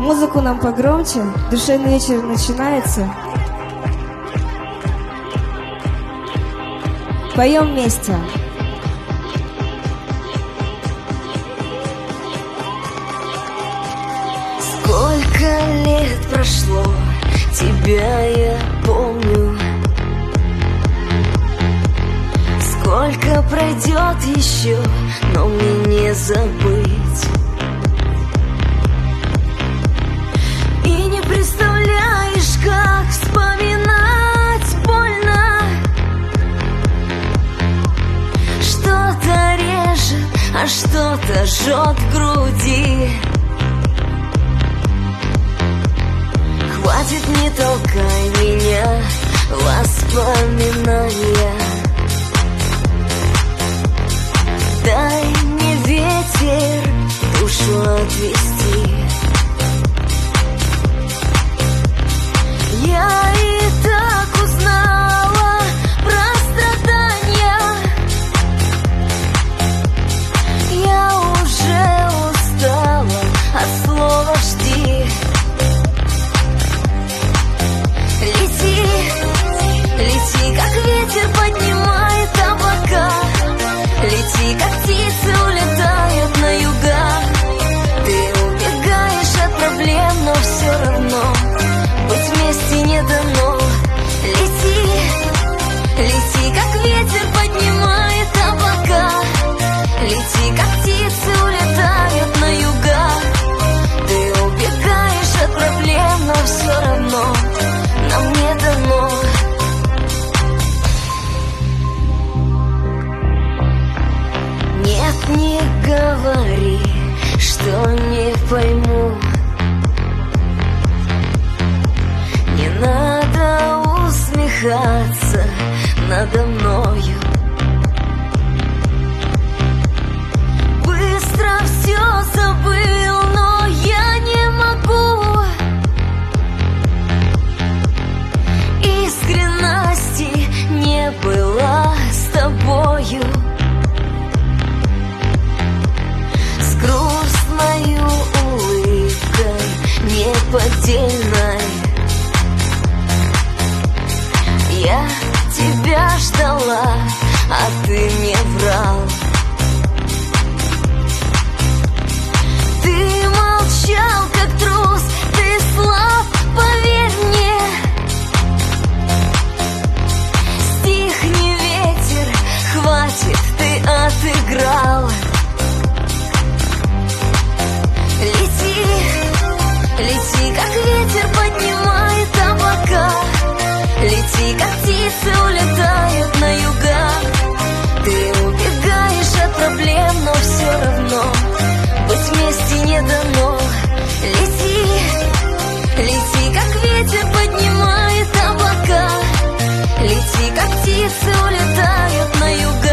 Музыку нам погромче, душевный вечер начинается. Поем вместе. Сколько лет прошло, тебя я помню. Сколько пройдет еще, но мне не забыть. И не представляешь, как вспоминать больно. Что-то режет, а что-то жжет в груди. Хватит, не толкай меня, воспоминания. Дай мне ветер душу отвести. Я и так узнала про страдания. Я уже устала от слова «жди». Лети, лети, как ветер поднимает облака. Лети, как птицы улетают на юга. Ты убегаешь от проблем, но все равно быть вместе не дано. Лети, лети, как ветер поднимает облака. Лети, как птицы улетают на юга. Ты убегаешь от проблем, но все равно нам не дано. Нет, не говори, что не пойму. Не надо усмехаться надо мною. Быстро все забыл, но я не могу. Искренности не было с тобою. С грустною улыбкой неподдельной я тебя ждала, а ты не врал. Ты молчал, как трус, ты слаб, поверь мне. Стихни, ветер, хватит, ты отыграл. Лети, лети, как ветер поднимает облака. Лети, как птицы улетают на юга. Ты убегаешь от проблем, но все равно быть вместе не дано. Лети, лети, как ветер поднимает облака. Лети, как птицы улетают на юга.